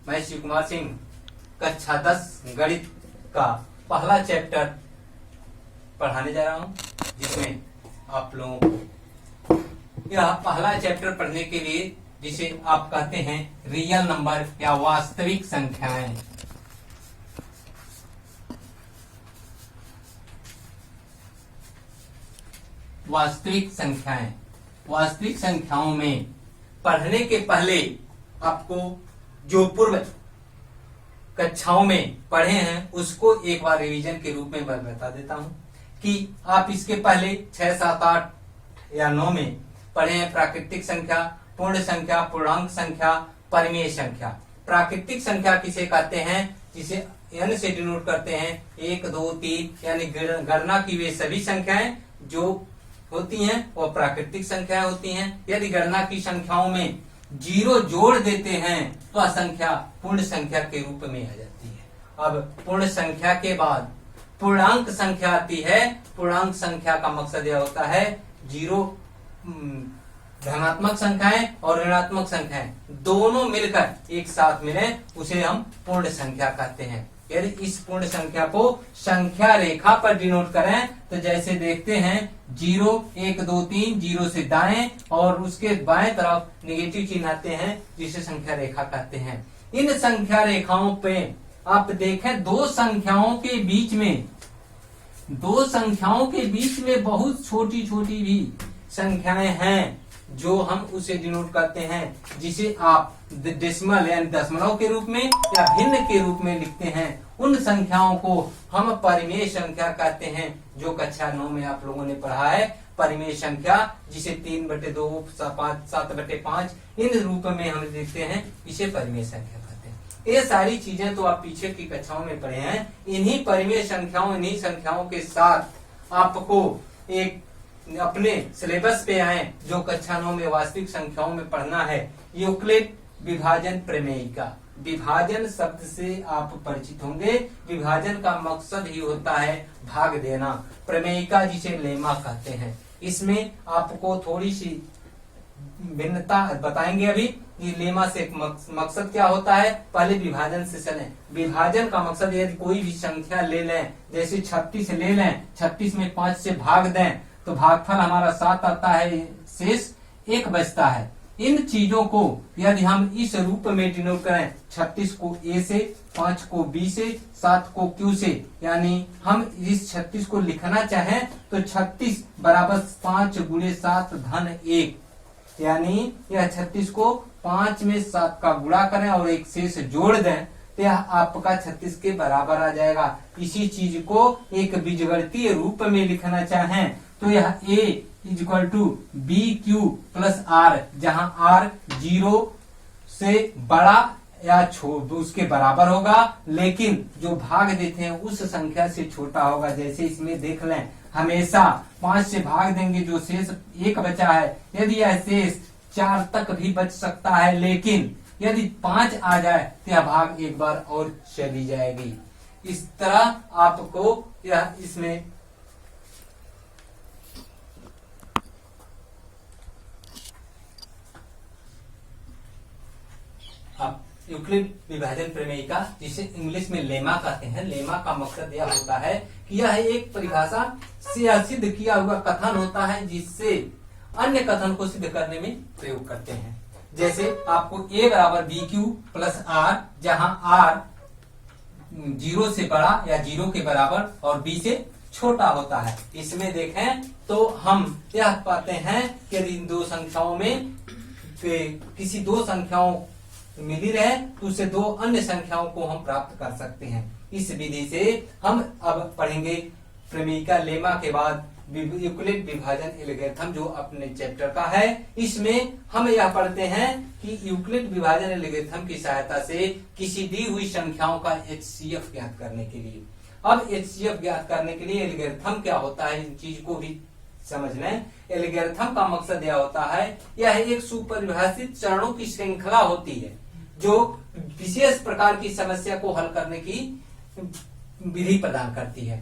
मैं शिव कुमार सिंह कक्षा 10 गणित का पहला चैप्टर पढ़ाने जा रहा हूं, जिसमें आप लोगों को यह पहला चैप्टर पढ़ने के लिए जिसे आप कहते हैं रियल नंबर या वास्तविक संख्याएं। वास्तविक संख्याएं, वास्तविक संख्याओं में पढ़ने के पहले आपको जो पूर्व कक्षाओं में पढ़े हैं उसको एक बार रिवीजन के रूप में मैं बता देता हूं कि आप इसके पहले 6, 7, 8 या 9 में पढ़े हैं प्राकृतिक संख्या, पूर्ण संख्या, पूर्णांक संख्या, परिमेय संख्या। प्राकृतिक संख्या किसे कहते हैं? जिसे n से डिनोट करते हैं 1, 2, 3 यानी गणना की वे सभी संख्याएं जो होती हैं वो प्राकृतिक संख्याएं होती हैं। यदि गणना की संख्याओं में 0 जोड़ देते हैं तो संख्या पूर्ण संख्या के रूप में आ जाती है। अब पूर्ण संख्या के बाद पूर्णांक संख्या आती है। पूर्णांक संख्या का मकसद यह होता है 0 धनात्मक संख्याएं और ऋणात्मक संख्याएं दोनों मिलकर एक साथ मिले, उसे हम पूर्ण संख्या कहते हैं। यदि इस पूर्ण संख्या को संख्या रेखा पर डिनोट करें तो जैसे देखते हैं 0, 1, 2, 3, 0 से दाएं और उसके बाएं तरफ नेगेटिव चिन्ह आते हैं जिसे संख्या रेखा कहते हैं। इन संख्या रेखाओं पे आप देखें दो संख्याओं के बीच में बहुत छोटी छोटी भी संख्याएं हैं जो हम उसे डिनोट करते हैं, जिसे आप डेसिमल यानी दशमलव के रूप में या भिन्न के रूप में लिखते हैं। उन संख्याओं को हम परिमेय संख्या कहते हैं, जो कक्षा 9 में आप लोगों ने पढ़ा है। परिमेय संख्या जिसे 3/2, 7/5 इन रूप में हम लिखते हैं, इसे परिमेय संख्या कहते हैं। ये सारी चीजें तो आप पीछे की कक्षाओं में पढ़े हैं। इन्हीं परिमेय संख्याओं, इन्हीं संख्याओं के साथ आपको एक अपने सिलेबस पे आए जो कक्षा 9 में वास्तविक संख्याओं में पढ़ना है, यूक्लिड विभाजन प्रमेयिका। विभाजन शब्द से आप परिचित होंगे। विभाजन का मकसद ही होता है भाग देना। प्रमेयिका जिसे लेमा कहते हैं, इसमें आपको थोड़ी सी भिन्नता बताएंगे अभी कि लेमा से मकसद क्या होता है। पहले विभाजन से चलें। विभाजन का मकसद यदि कोई भी संख्या ले लें, जैसे 36 ले लें, 36 में 5 से भाग दें तो भागफल हमारा 7 आता है, शेष 1 बचता है। इन चीजों को यदि हम इस रूप में डिनोट करें, 36 को a से, 5 को b से, 7 को q से, यानी हम इस 36 को लिखना चाहें तो 36 बराबर 5 × 7 धन 1, यानी यह 36 को 5 में 7 का गुणा करें और एक शेष जोड़ दें तो यह आपका 36 के बराबर आ जाएगा। इसी चीज को एक बीजगणितीय रूप में लिखना चाहें तो यह a = bq + r, जहां r 0 से बड़ा या उसके बराबर होगा, लेकिन जो भाग देते हैं उस संख्या से छोटा होगा। जैसे इसमें देख लें, हमेशा 5 से भाग देंगे, जो शेष 1 बचा है, यदि यह शेष 4 तक भी बच सकता है, लेकिन यदि 5 आ जाए तो यह भाग एक बार और चली जाएगी। इस तरह आपको यह इसमें यूक्लिड विभाजन प्रमेयिका, जिसे इंग्लिश में लेमा कहते हैं। लेमा का मकसद यह होता है कि यह एक परिभाषा से सिद्ध किया हुआ कथन होता है, जिससे अन्य कथन को सिद्ध करने में प्रयोग करते हैं। जैसे आपको a = bq + r, जहां r 0 से बड़ा या 0 के बराबर और b से छोटा होता है। इसमें देखें तो हम यह पाते हैं कि इन दो संख्याओं में किसी दो संख्याओं मिली रहे तो उससे दो अन्य संख्याओं को हम प्राप्त कर सकते हैं। इस विधि से हम अब पढ़ेंगे प्रमेयिका लेमा के बाद यूक्लिड विभाजन एल्गोरिथम, जो अपने चैप्टर का है। इसमें हम यह पढ़ते हैं कि यूक्लिड विभाजन एल्गोरिथम की सहायता से किसी दी हुई संख्याओं का HCF ज्ञात करने के लिए, अब HCF ज्ञात करने के लिए एल्गोरिथम क्या होता है, इन चीज को भी समझ लें। एल्गोरिथम का मकसद यह होता है, यह एक सुपरिभाषित चरणों की श्रृंखला होती है जो विशेष प्रकार की समस्या को हल करने की विधि प्रदान करती है।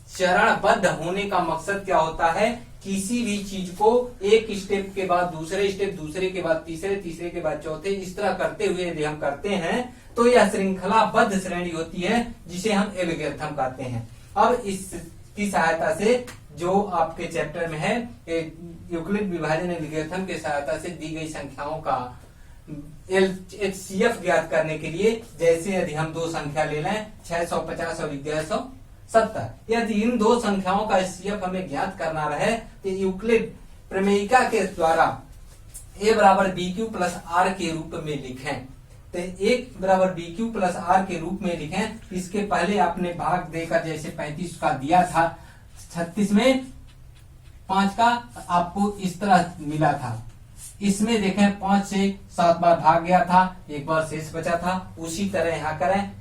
चरणबद्ध होने का मकसद क्या होता है किसी भी चीज को एक स्टेप के बाद दूसरे स्टेप, दूसरे के बाद तीसरे, तीसरे के बाद चौथे, इस तरह करते हुए यदि हम करते हैं तो यह श्रृंखलाबद्ध श्रेणी होती है जिसे हम एल्गोरिथम कहते हैं। अब इसकी सहायता से जो आपके चैप्टर में है यूक्लिड विभाजन एल्गोरिथम की सहायता से दी गई संख्याओं का HCF ज्ञात करने के लिए, जैसे यदि हम दो संख्या ले लें 650 और 1170, यदि इन दो संख्याओं का HCF हमें ज्ञात करना रहे तो यूक्लिड प्रमेयिका के द्वारा a बराबर BQ प्लस R के रूप में लिखें। तो a बराबर BQ प्लस R के रूप में लिखें। इसके पहले आपने भाग देकर जैसे 35 का दिया था, 36 में 5 का आपको इस तरह मिला था। इसमें देखें 5 से 7 बार भाग गया था, एक बार शेष बचा था। उसी तरह यहाँ करें,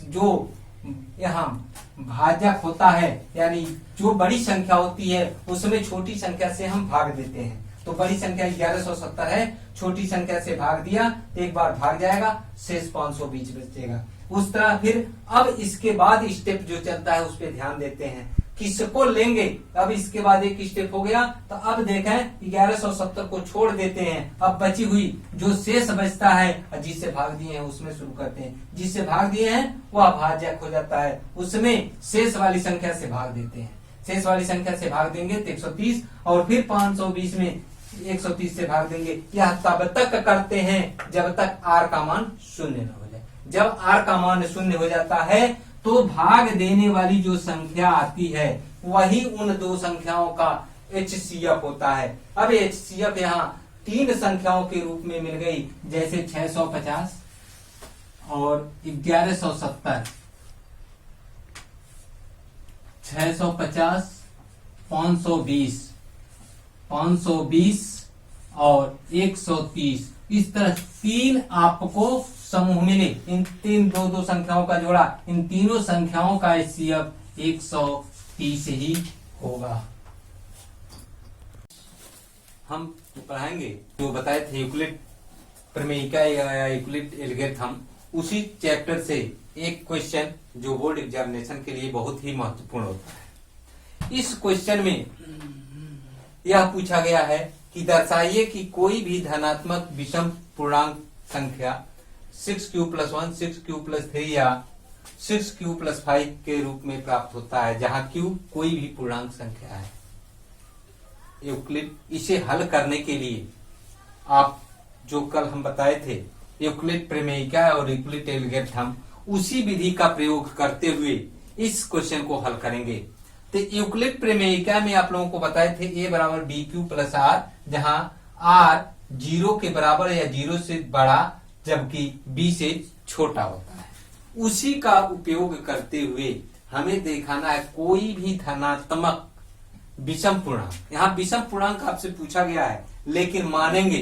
जो यहाँ भाजक होता है यानी जो बड़ी संख्या होती है उसमें छोटी संख्या से हम भाग देते हैं। तो बड़ी संख्या 1170 है, छोटी संख्या से भाग दिया तो एक बार भाग जाएगा, शेष 520 बचेगा। उस तरह फिर अब इसके बाद स्टेप जो चलता है उस पर ध्यान देते हैं, किसको लेंगे। अब इसके बाद एक स्टेप हो गया तो अब देखें 1170 को छोड़ देते हैं। अब बची हुई जो शेष बचता है जिससे भाग दिए हैं उसमें शुरू करते हैं। जिससे भाग दिए हैं वह भाज्यक हो जाता है, उसमें शेष वाली संख्या से भाग देते हैं। शेष वाली संख्या से भाग देंगे तो 130 और फिर 520 में 130 से भाग देंगे। यह तब तक करते हैं जब तक R का मान शून्य न हो जाए। जब R का मान शून्य हो जाता है तो भाग देने वाली जो संख्या आती है वही उन दो संख्याओं का HCF होता है। अब HCF यहाँ 3 संख्याओं के रूप में मिल गई, जैसे 650 और 1170, 650, 520 और 130, इस तरह 3 आपको समूह मिले। इन दो संख्याओं का जोड़ा, इन तीनों संख्याओं का HCF 130 ही होगा। हम पढ़ाएंगे जो बताए थे यूक्लिड प्रमेयिका या यूक्लिड एल्गोरिथम, उसी चैप्टर से एक क्वेश्चन जो बोर्ड एग्जामिनेशन के लिए बहुत ही महत्वपूर्ण होता है। इस क्वेश्चन में यह पूछा गया है कि दर्शाइए कि कोई भी धनात्मक विषम पूर्णांक संख्या 6q + 1, 6q + 3 या 6q + 5 के रूप में प्राप्त होता है, जहां q कोई भी पूर्णांक संख्या है। यूक्लिड इसे हल करने के लिए आप जो कल हम बताए थे यूक्लिड प्रमेयिका और यूक्लिड एल्गोरिथम, उसी विधि का प्रयोग करते हुए इस क्वेश्चन को हल करेंगे। तो यूक्लिड प्रमेयिका में आप लोगों को बताए थे a बराबर BQ + R, जहां R 0 के बराबर या 0 से बड़ा जबकि B से छोटा होता है। उसी का उपयोग करते हुए हमें दिखाना है कोई भी धनात्मक विषम पूर्णांक। यहाँ विषम पूर्णांक आपसे पूछा गया है, लेकिन मानेंगे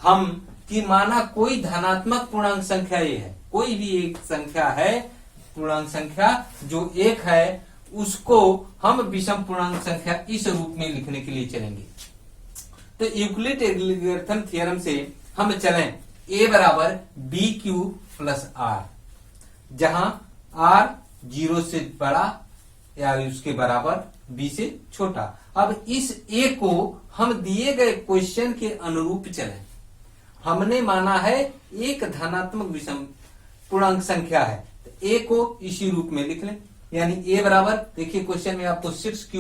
हम कि माना कोई धनात्मक पूर्णांक संख्या ये है, कोई भी एक संख्या है पूर्णांक संख्या जो एक है, उसको हम विषम पूर्णांक संख्या इस रूप में लिखने के लिए चलेंगे। तो यूक्लिड एल्गोरिथम थ्योरम से हम चलें a बराबर BQ + R, जहां R 0 से बड़ा या उसके बराबर, B से छोटा। अब इस a को हम दिए गए क्वेश्चन के अनुरूप चलें। हमने माना है एक धनात्मक विषम पूर्णांक संख्या है, तो a को इसी रूप में लिख लें। यानी a बराबर, देखिए क्वेश्चन में आपको 6q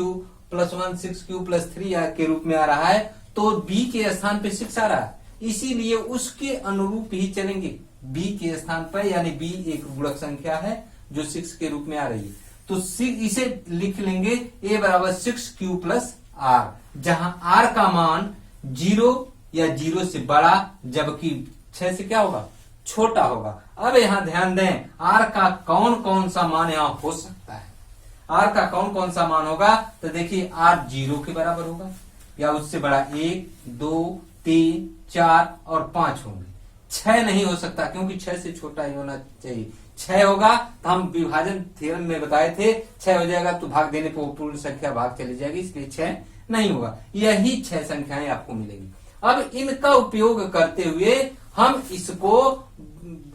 + 1, 6q + 3 के रूप में आ रहा है, तो b के स्थान पे 6 आ रहा है, इसीलिए उसके अनुरूप ही चलेंगे। b के स्थान पर, यानी b एक गुणक संख्या है जो 6 के रूप में आ रही है, तो इसे लिख लेंगे a बराबर 6q + R, जहां R का मान 0 या 0 से बड़ा जबकि 6 से क्या होगा, छोटा होगा। अब यहाँ ध्यान दें R का कौन कौन सा मान यहाँ हो सकता है। R का कौन कौन सा मान होगा, तो देखिए R 0 के बराबर होगा या उससे बड़ा, 1, 2, 3, 4 और 5 होंगे। 6 नहीं हो सकता क्योंकि 6 से छोटा ही होना चाहिए। 6 होगा तो हम विभाजन थ्योरम में बताए थे 6 हो जाएगा तो भाग देने पर पूर्ण संख्या भाग चली जाएगी, इसलिए 6 नहीं होगा। यही 6 संख्याएं आपको मिलेंगी। अब इनका उपयोग करते हुए हम इसको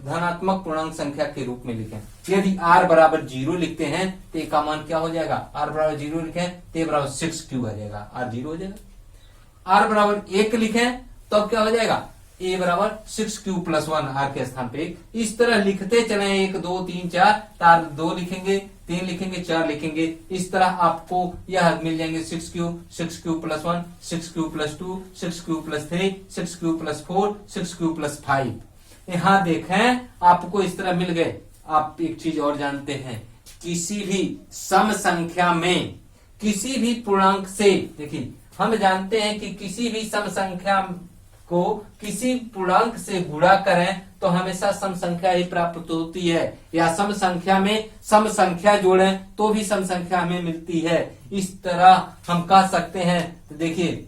धनात्मक पूर्णांक संख्या के रूप में लिखें। यदि r बराबर 0 लिखते हैं तो ए का मान क्या हो जाएगा, r बराबर 0 लिखें तो बराबर 6q आ जाएगा, r 0 हो जाएगा। r बराबर 1 लिखें तो अब क्या हो जाएगा, a बराबर 6q + 1, r के स्थान पे 1। इस तरह लिखते चले 1 2 3 4, तार 2 लिखेंगे, 3 लिखेंगे, 4 लिखेंगे। इस तरह आपको यह मिल जाएंगे 6q, 6q + 1, 6q + 2, 6q + 3, 6q + 4, 6q + 5। यहाँ देखें आपको इस तरह मिल गए। आप एक चीज और जानते हैं, किसी भी सम संख्या में किसी भी पूर्णांक से, देखिए हम जानते हैं कि किसी भी सम संख्या को किसी पूर्णांक से गुणा करें तो हमेशा सम संख्या ही प्राप्त होती है, या सम संख्या में सम संख्या जोड़ें तो भी सम संख्या हमें मिलती है। इस तरह हम कह सकते हैं। तो देखिए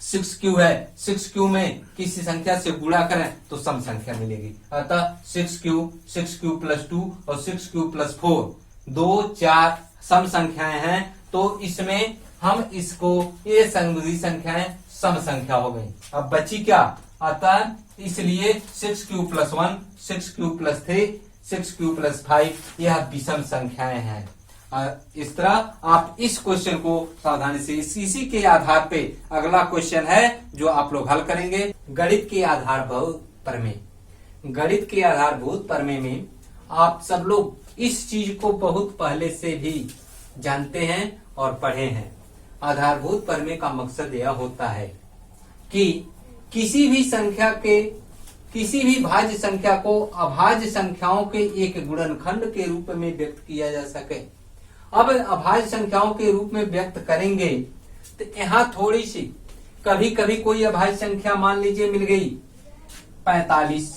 6q है, 6q में किसी संख्या से गुणा करें तो सम संख्या मिलेगी। अतः 6q, 6q + 2 और 6q + 4 2 4 सम संख्याएं हैं, तो इसमें हम इसको ये संयुगी संख्याएं सम संख्या हो गई। अब बची क्या, अतः इसलिए 6q + 1, 6q + 3, 6q + 5 यह विषम संख्याएं हैं। इस तरह आप इस क्वेश्चन को सावधानी से इसी के आधार पे अगला क्वेश्चन है जो आप लोग हल करेंगे। गणित के आधारभूत प्रमेय, गणित के आधारभूत प्रमेय में आप सब लोग इस चीज को बहुत पहले से भी जानते हैं और पढ़े हैं। आधारभूत प्रमेय का मकसद यह होता है कि किसी भी संख्या के, किसी भी भाज्य संख्या को अभाज्य संख्याओं के एक गुणनखंड के रूप में व्यक्त किया जा सके। अब अभाज्य संख्याओं के रूप में व्यक्त करेंगे तो यहाँ थोड़ी सी, कभी कभी कोई अभाज्य संख्या मान लीजिए मिल गई 45,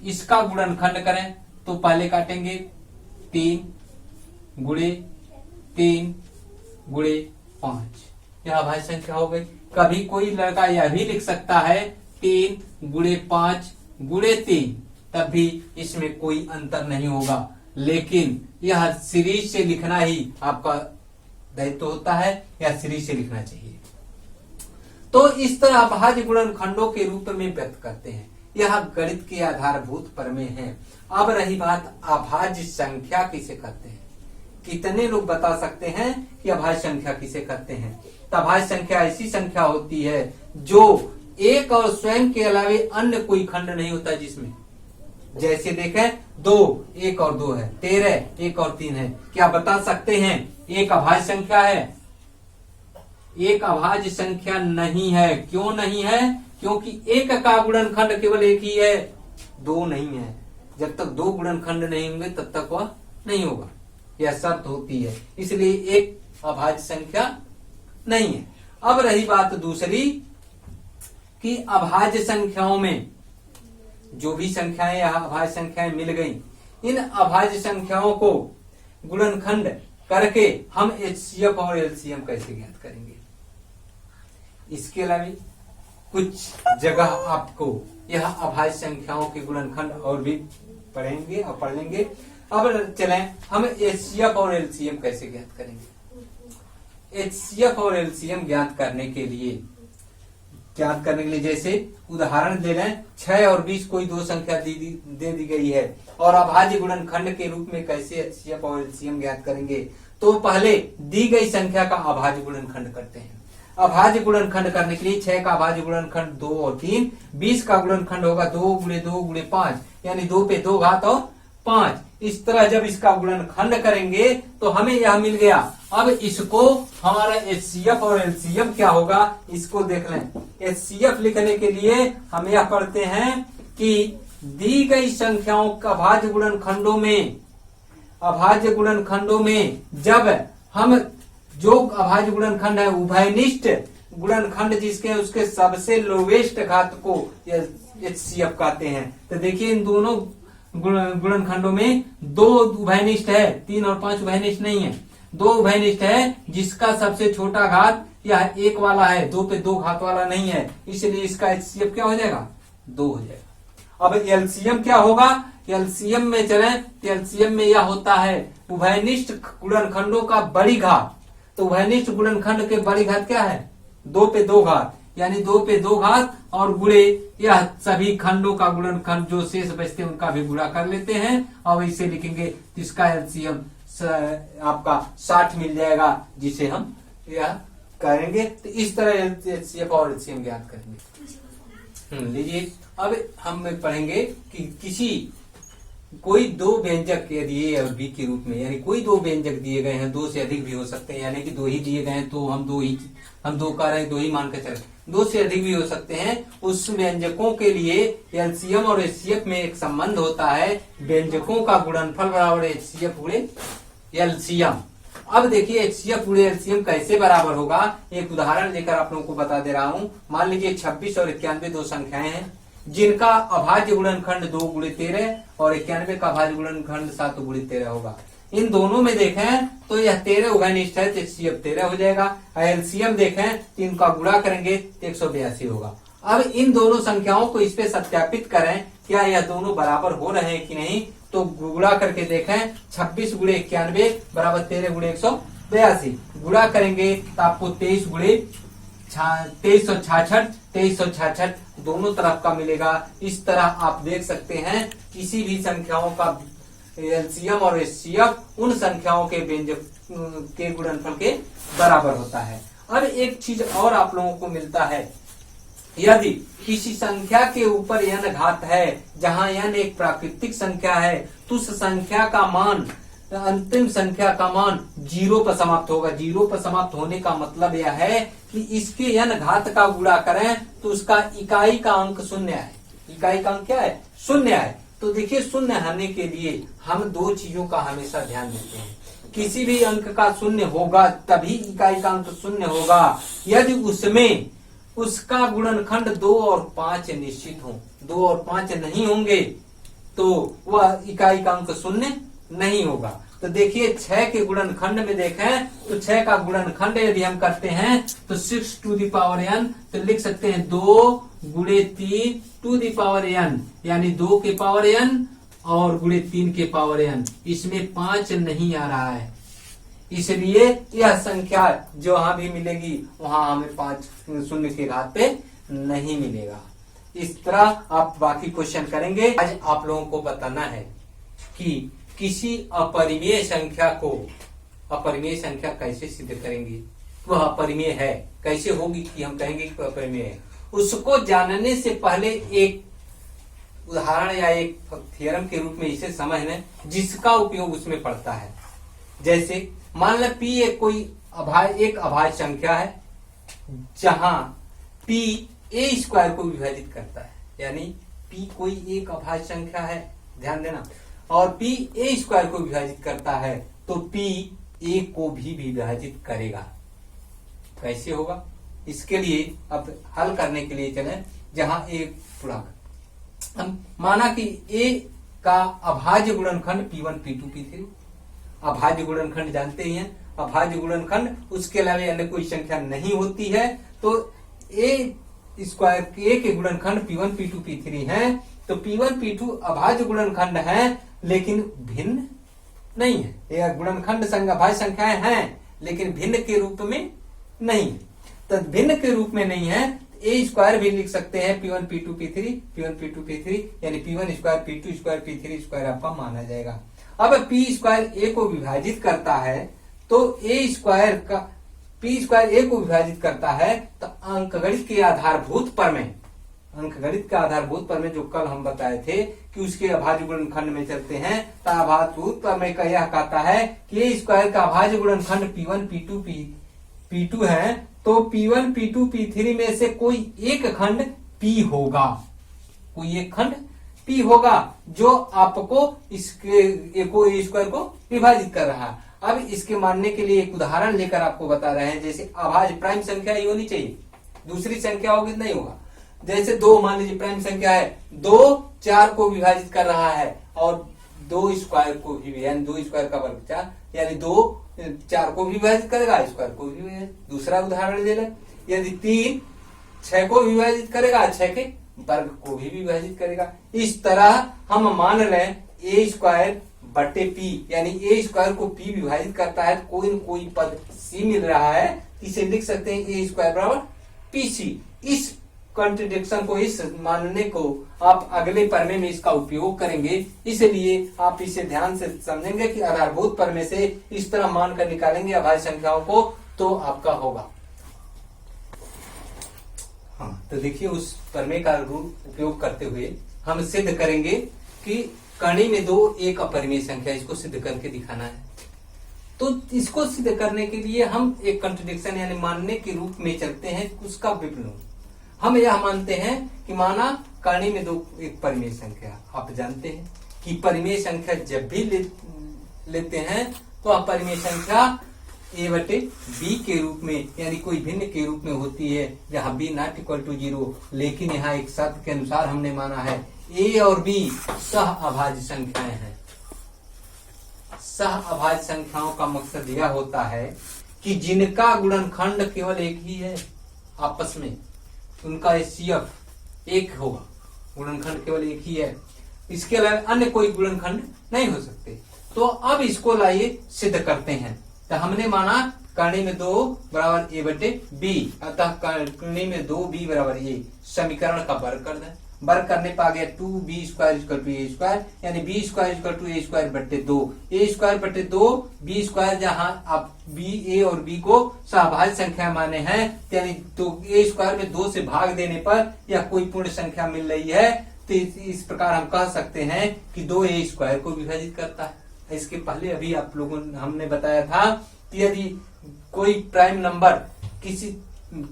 इसका गुणनखंड करें तो पहले काटेंगे 3 गुणे 3 गुणे 5, यह अभाज्य संख्या हो गई। कभी कोई लड़का यह भी लिख सकता है 3 गुणे 5 गुणे 3, तब भी इसमें कोई अंतर नहीं होगा, लेकिन यह सीरीज से लिखना ही आपका दायित्व होता है, या सीरीज से लिखना चाहिए। तो इस तरह अभाज्य गुणनखंडों के रूप में व्यक्त करते हैं। यह गणित के आधारभूत प्रमेय है। अब रही बात अभाज्य संख्या किसे कहते हैं। कितने लोग बता सकते हैं कि अभाज्य संख्या किसे कहते हैं। तो अभाज्य संख्या ऐसी संख्या होती है जो एक और स्वयं के अलावे अन्य कोई खंड नहीं होता जिसमें, जैसे देखें 2, 1 और 2 है, 13, 1 और 3 है। क्या बता सकते हैं एक अभाज्य संख्या है? एक अभाज्य संख्या नहीं है। क्यों नहीं है? क्योंकि एक का गुणनखंड केवल एक ही है, 2 नहीं है। जब तक 2 गुणनखंड नहीं होंगे तब तक वह नहीं होगा, यह शर्त होती है। इसलिए एक अभाज्य संख्या नहीं है। अब रही बात दूसरी कि अभाज्य संख्याओं में जो भी संख्याएं यहाँ अभाज्य संख्याएं मिल गई, इन अभाज्य संख्याओं को गुणनखंड करके हम HCF और LCM कैसे ज्ञात करेंगे। इसके अलावा कुछ जगह आपको यह अभाज्य संख्याओं के गुणनखंड और भी पढ़ेंगे और पढ़ लेंगे। अब चलें हम HCF और LCM कैसे ज्ञात करेंगे। HCF और LCM ज्ञात करने के लिए जैसे उदाहरण दे लें, 6 और 20 कोई दो संख्या दे दी गई है और अभाज्य गुणनखंड के रूप में कैसे HCF और LCM ज्ञात करेंगे। तो पहले दी गई संख्या का अभाज्य गुणनखंड करते हैं। अभाज्य गुणनखंड करने के लिए 6 का अभाज्य गुणनखंड 2 और 3, 20 का गुणनखंड होगा 2 गुणे 2 गुणे 5, यानी 2 पे 2 घात और 5। इस तरह जब इसका गुणनखंड करेंगे तो हमें यह मिल गया। अब इसको हमारा HCF और LCM क्या होगा, इसको देख लें। HCF लिखने के लिए हम यह पढ़ते हैं कि दी गई संख्याओं का अभाज्य गुणनखंडों में जब हम जो अभाज्य गुणनखंड है उभयनिष्ठ गुणनखंड जिसके उसके सबसे लोवेस्ट घात को HCF कहते हैं। तो देखिए इन दोनों गुणनखंडों में 2 उभयनिष्ठ है, 3 और 5 उभयनिष्ठ नहीं है। 2 उभयनिष्ठ है जिसका सबसे छोटा घात यह 1 वाला है, 2 पे 2 घात वाला नहीं है, इसलिए इसका HCF क्या हो जाएगा, 2 हो जाएगा। अब LCM क्या होगा, LCM में चले तो LCM में यह होता है उभयनिष्ठ गुणनखंडों का बड़ी घात। तो उभयनिष्ठ गुणनखंड के बड़ी घात क्या है, 2 पे 2 घात, यानी 2 पे 2 घात और गुणे यह सभी खंडों का गुणनखंड जो शेष बचते हैं उनका भी गुणा कर लेते हैं और इसे लिखेंगे तो इसका एलसीएम आपका 60 मिल जाएगा, जिसे हम यह करेंगे। तो इस तरह एचसीएफ और एलसीएम ज्ञात करेंगे। लीजिए अब हम पढ़ेंगे कि कोई दो व्यंजक यदि ए और बी के रूप में, यानी कोई दो व्यंजक दिए गए हैं, 2 से अधिक भी हो सकते हैं, यानी कि 2 ही दिए गए हैं तो हम 2 कह रहे हैं, 2 ही मान के चले, 2 से अधिक भी हो सकते हैं। उस व्यंजकों के लिए एलसीएम और एचसीएफ में एक संबंध होता है, व्यंजकों का गुणनफल बराबर एचसीएफ गुणे एलसीएम। अब देखिए एचसीएफ गुणे एलसीएम कैसे बराबर होगा, एक उदाहरण लेकर आप लोगों को बता दे रहा हूं। मान लीजिए 26 और 91 दो संख्याएं हैं जिनका अभाज्य गुणनखंड 2 गुणे 13 और 91 का अभाज्य गुणनखंड 7 गुणे 13 होगा। इन दोनों में देखें तो यह 13 उभयनिष्ठ है तो एचसीएफ 13 हो जाएगा। एलसीएम देखें तो इनका गुणा करेंगे तो 182 होगा। अब इन दोनों संख्याओं को इस पे सत्यापित करें क्या यह दोनों बराबर हो रहे हैं कि नहीं, तो गुणा करके देखें 26 गुणे 91 बराबर 13 गुणे 182 गुणा करेंगे तो आपको 2366 दोनों तरफ का मिलेगा। इस तरह आप देख सकते हैं किसी भी संख्याओं का एलसीएम और एचसीएफ उन संख्याओं के व्यंजक के गुणनफल के बराबर होता है। अब एक चीज और आप लोगों को मिलता है, यदि किसी संख्या के ऊपर n घात है जहां n एक प्राकृतिक संख्या है तो उस संख्या का मान, अंतिम संख्या का मान 0 पर समाप्त होगा। 0 पर समाप्त होने का मतलब यह है कि इसके n घात का गुणा करें तो उसका इकाई का अंक 0 है। इकाई का अंक क्या है? 0 है। तो देखिए 0 होने के लिए हम 2 चीजों का हमेशा ध्यान देते हैं। किसी भी अंक का 0 होगा तभी इकाई का अंक 0 होगा यदि उसमें उसका गुणनखंड 2 और 5 निश्चित हो। 2 और 5 नहीं होंगे तो वह इकाई का अंक 0 नहीं होगा। तो देखिए 6 के गुणनखंड में देखें तो 6 का गुणनखंड यदि हम करते हैं तो 6 टू द पावर n, तो लिख सकते हैं 2 गुणे 3 टू द पावर n, यानी 2 के पावर n और गुणे 3 के पावर n। इसमें 5 नहीं आ रहा है, इसलिए यह संख्या जहां भी मिलेगी वहां हमें 5 शून्य के घात पे नहीं मिलेगा। इस तरह आप बाकी क्वेश्चन करेंगे। आज आप लोगों को बताना है कि किसी अपरिमेय संख्या को, अपरिमेय संख्या कैसे सिद्ध करेंगे, वह अपरिमेय है कैसे होगी कि हम कहेंगे कि अपरिमेय है, उसको जानने से पहले एक उदाहरण या एक थ्योरम के रूप में इसे समझ लें जिसका उपयोग उसमें पड़ता है। जैसे मान लें P एक अभाज्य संख्या है जहां P a स्क्वायर को विभाजित करता है, यानी P कोई एक अभाज्य संख्या है, ध्यान देना, और P a स्क्वायर को विभाजित करता है तो P a को भी विभाजित करेगा। कैसे होगा, इसके लिए अब हल करने के लिए चलें। जहां एक पूर्णांक हम माना कि a का अभाज्य गुणनखंड P1 P2 P3, अभाज्य गुणनखंड जानते ही हैं, अभाज्य गुणनखंड उसके अलावा अन्य कोई संख्या नहीं होती है। तो a स्क्वायर के गुणनखंड P1 P2 P3 है, तो P1 P2 अभाज्य गुणनखंड है लेकिन भिन्न नहीं है। यह गुणनखंड अभाज्य संख्याएं हैं लेकिन भिन्न के रूप में नहीं है। तो भिन्न के रूप में नहीं है a स्क्वायर भी लिख सकते हैं P1 P2 P3, P1 P2 P3, यानी P1 square P2 square P3 square आपका माना जाएगा। अब P स्क्वायर a को विभाजित करता है तो a स्क्वायर का P स्क्वायर a को विभाजित करता है तो अंकगणित के आधारभूत प्रमेय, अंकगणित के आधारभूत प्रमेय जो कल हम बताए थे कि उसके अभाज्य गुणनखंड में चलते हैं, तो आधारभूत प्रमेय का यह कहता है कि a स्क्वायर का अभाज्य गुणनखंड P1 P2 P2 है तो P1 P2 P3 में से कोई एक खंड P होगा, कोई एक खंड P होगा जो आपको इसके a स्क्वायर को विभाजित कर रहा है। अब इसके मानने के लिए एक उदाहरण लेकर आपको बता रहे हैं। जैसे अभाज्य प्राइम संख्या ही होनी चाहिए, दूसरी संख्या होगी नहीं होगा। जैसे 2 मान लीजिए प्राइम संख्या है, 2 4 को विभाजित कर रहा है और 2 स्क्वायर को भी, यानी 2 स्क्वायर का वर्ग 4, यानी 2 4 को भी विभाजित करेगा, स्क्वायर को भी विभाजित। दूसरा उदाहरण ले लें, यदि 3 6 को विभाजित करेगा, 6 के वर्ग को भी विभाजित करेगा। इस तरह हम मान लें a स्क्वायर बटे P, यानी a स्क्वायर को P विभाजित करता है, कोई न कोई पद C मिल रहा है, इसे लिख सकते हैं a स्क्वायर बराबर PC। इस कॉन्ट्रडिक्शन को, इस मानने को आप अगले प्रमेय में इसका उपयोग करेंगे। इसलिए आप इसे ध्यान से समझेंगे कि आधारभूत प्रमेय से इस तरह मान कर निकालेंगे अभाज्य संख्याओं को, तो आपका होगा। हाँ, तो देखिए उस प्रमेय का उपयोग करते हुए हम सिद्ध करेंगे कि कणी में दो एक अपरिमेय संख्या, इसको सिद्ध करके दिखाना है। तो इसको सिद्ध करने के लिए हम एक कंट्रडिक्शन यानी मानने के रूप में चलते हैं, उसका विपणन। हम यह मानते हैं कि माना कणी में दो एक परिमेय संख्या, आप जानते हैं कि परिमेय संख्या जब भी लेते हैं तो अपरिमेय संख्या a बटे b के रूप में यानी कोई भिन्न के रूप में होती है, जहां b नॉट इक्वल टू 0। लेकिन यहाँ एक शर्त के अनुसार हमने माना है a और b सह अभाज्य संख्याएं हैं। सह अभाज्य संख्याओं का मकसद यह होता है कि जिनका गुणनखंड केवल एक ही है, आपस में उनका HCF एक होगा, गुणनखंड केवल एक ही है, इसके अलावा अन्य कोई गुणनखंड नहीं हो सकते। तो अब इसको लाइए सिद्ध करते हैं। तो हमने माना कणी में दो बराबर a बटे b, अतः कणी में दो b बराबर a, समीकरण का वर्ग कर दें। वर्ग करने पा गया 2b square equal to a square, यानी b square equal to a square बटे 2, a स्क्वायर बटे 2 b स्क्वायर, जहां आप b a और b को सहभाज्य संख्या माने हैं, यानी तो a स्क्वायर में 2 से भाग देने पर यह कोई पूर्ण संख्या मिल रही है। तो इस प्रकार हम कह सकते हैं कि 2a स्क्वायर को विभाजित करता है। इसके पहले अभी आप लोगों हमने बताया था कि यदि कोई प्राइम नंबर किसी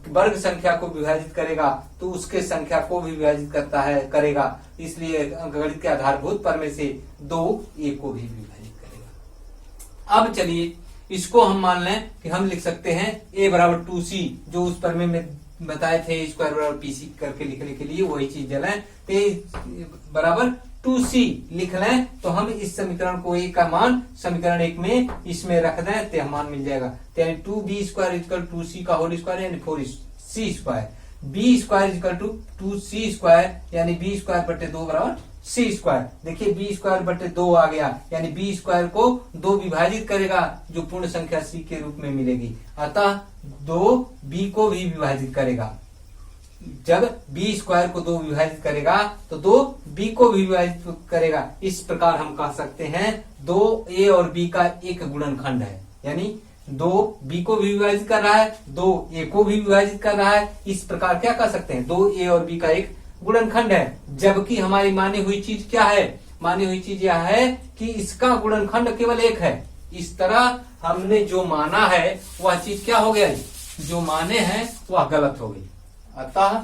वर्ग संख्या को विभाजित करेगा तो उसके संख्या को भी विभाजित करता है करेगा, इसलिए गणित के आधारभूत प्रमेय से 2a को भी विभाजित करेगा। अब चलिए इसको हम मान लें कि हम लिख सकते हैं a बराबर 2c, जो उस प्रमेय में बताए थे स्क्वायर बराबर pc करके लिखने के लिए वही चीज जलाएं, तो बराबर 2c लिख लें। तो हम इस समीकरण को a का मान समीकरण 1 में इसमें रख दें तो मान मिल जाएगा, यानी 2b स्क्वायर इक्वल 2c का होल स्क्वायर यानी 4c square, b square equal to 2c square यानी b स्क्वायर बटे 2 बराबर c स्क्वायर। देखिए b स्क्वायर बटे 2 आ गया, यानी b स्क्वायर को 2 विभाजित करेगा जो पूर्ण संख्या c के रूप में मिलेगी, अतः 2 b को भी विभाजित करेगा। जब b स्क्वायर को 2 विभाजित करेगा तो 2 b को भी विभाजित करेगा। इस प्रकार हम कह सकते हैं 2a और b का एक गुणनखंड है, यानी 2b को भी विभाजित कर रहा है, 2a को भी विभाजित कर रहा है। इस प्रकार क्या कह सकते हैं 2a और b का एक गुणनखंड है। जबकि हमारी मानी हुई चीज क्या है, मानी हुई चीज यह है कि इसका गुणनखंड केवल एक है। इस तरह हमने जो माना है वह चीज क्या हो गया, जो माने हैं वह गलत हो गई। अतः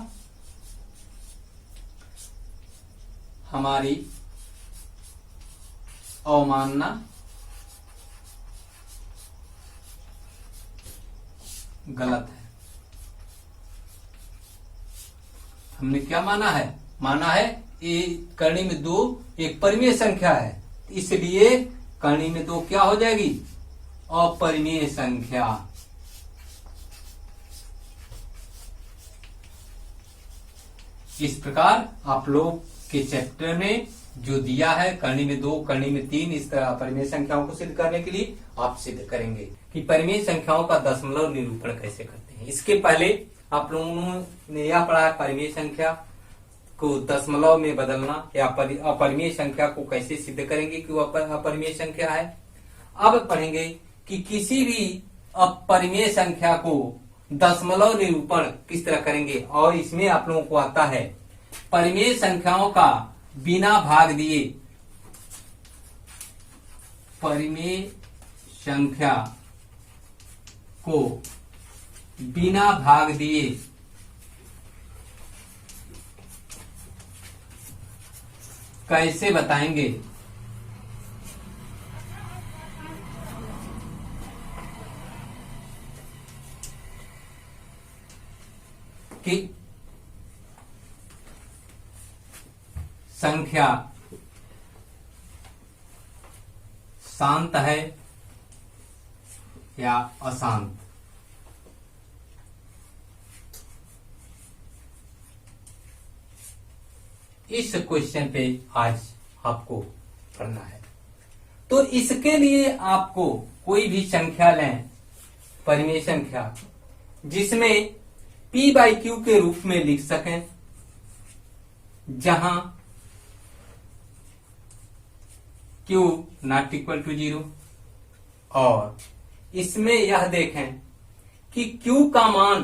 हमारी अवमानना गलत है। हमने क्या माना है, माना है ये कणी में 2 एक परिमेय संख्या है, इसलिए कणी में 2 क्या हो जाएगी, अपरिमेय संख्या। इस प्रकार आप लोग के चैप्टर में जो दिया है कणी में 2 कणी में 3, इस तरह परिमेय संख्याओं को सिद्ध करने के लिए आप सिद्ध करेंगे कि परिमेय संख्याओं का दशमलव निरूपण कैसे करते हैं। इसके पहले आप लोगों ने यह पढ़ा परिमेय संख्या को दशमलव में बदलना या अपरिमेय संख्या को कैसे सिद्ध करेंगे कि वह अपरिमेय संख्या है। अब पढ़ेंगे कि किसी भी अपरिमेय संख्या को दशमलव निरूपण किस तरह करेंगे, और इसमें आप लोगों को आता है परिमेय संख्याओं का बिना भाग दिए, परिमेय संख्या को बिना भाग दिए कैसे बताएंगे। कि संख्या शांत है या अशांत। इस क्वेश्चन पे आज आपको पढ़ना है। तो इसके लिए आपको कोई भी संख्या लें, परिमेय संख्या, जिसमें p/q के रूप में लिख सकें, जहां q नॉट इक्वल टू 0। और इसमें यह देखें कि q का मान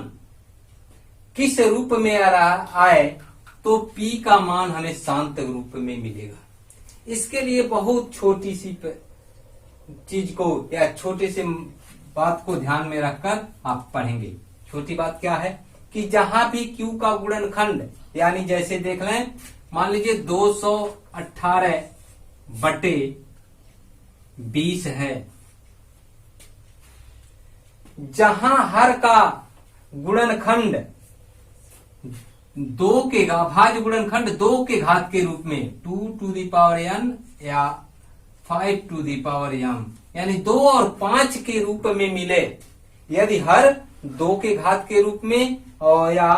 किस रूप में आ रहा आए तो p का मान हमें शांत रूप में मिलेगा। इसके लिए बहुत छोटी सी चीज को या छोटे से बात को ध्यान में रखकर आप पढ़ेंगे। छोटी बात क्या है कि जहां भी q का गुणनखंड, यानी जैसे देख लें, मान लीजिए 218 बटे 20 है, जहां हर का गुणनखंड भाज्य गुणनखंड 2 के घात के रूप में 2 to the power n या 5 to the power m, यानी 2 और 5 के रूप में मिले। यदि हर 2 के घात के रूप में और या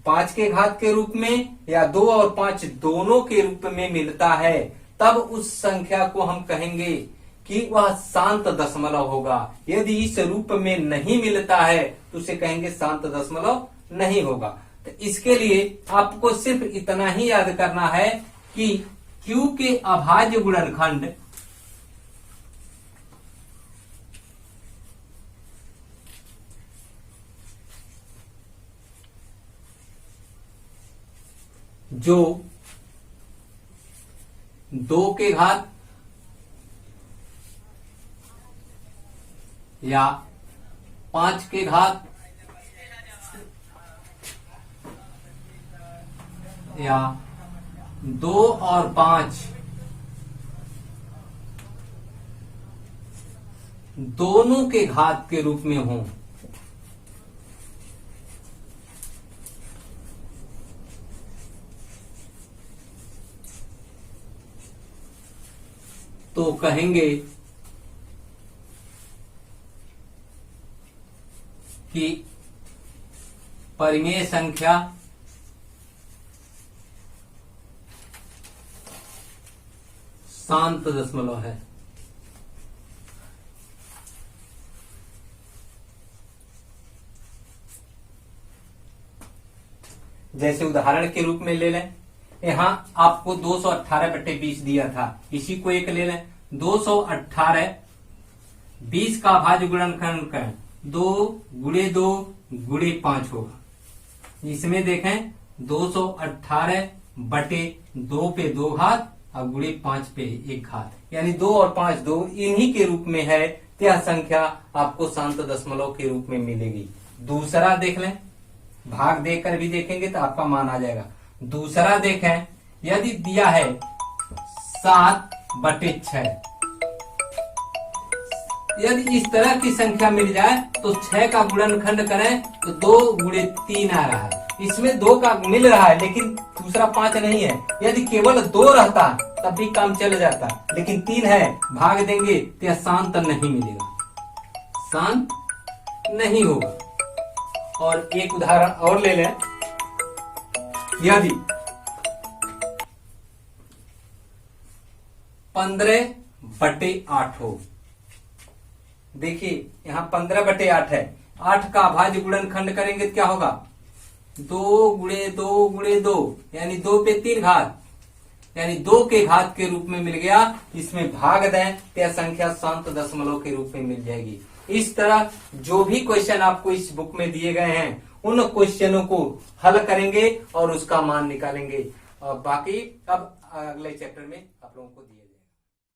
5 के घात के रूप में या 2 और 5 दोनों के रूप में मिलता है, तब उस संख्या को हम कहेंगे कि वह शांत दशमलव होगा। यदि इस रूप में नहीं मिलता है तो उसे कहेंगे शांत दशमलव नहीं होगा। तो इसके लिए आपको सिर्फ इतना ही याद करना है कि q के अभाज्य गुणनखंड जो 2 के घात या 5 के घात या 2 और 5 दोनों के घात के रूप में हों, तो कहेंगे कि परिमेय संख्या शांत दशमलव है। जैसे उदाहरण के रूप में ले लें, यहां आपको 218 बटे 20 दिया था, इसी को एक ले लें। 218 20 का भाज्य गुणनखंड करें, 2 गुणे 2 गुणे 5 होगा। इसमें देखें 218 बटे 2 पे 2 घात और गुणे 5 पे 1 घात, यानी 2 और 5 दो इन्हीं के रूप में है, तो यह संख्या आपको शांत दशमलव के रूप में मिलेगी। दूसरा देख लें, भाग देकर भी देखेंगे तो आपका मान आ जाएगा। दूसरा देखें, यदि दिया है 7 बटे 6, यदि इस तरह की संख्या मिल जाए तो 6 का गुणनखंड करें तो 2 गुणे 3 आ रहा है। इसमें 2 का मिल रहा है लेकिन दूसरा 5 नहीं है। यदि केवल 2 रहता तब भी काम चल जाता, लेकिन 3 है, भाग देंगे तो यह शांत नहीं मिलेगा, शांत नहीं होगा। और एक उदाहरण और ले लें, यदि 15 बटे 8 हो, देखिए यहां 15 बटे 8 है, 8 का अभाज्य गुणनखंड करेंगे तो क्या होगा, 2 गुणे 2 गुणे 2, यानी 2 पे 3 घात, यानी 2 के घात के रूप में मिल गया। इसमें भाग दें तो यह संख्या शांत दशमलव के रूप में मिल जाएगी। इस तरह जो भी क्वेश्चन आपको इस बुक में दिए गए हैं उन क्वेश्चनों को हल करेंगे और उसका मान निकालेंगे। और बाकी अब अगले चैप्टर में आप लोगों को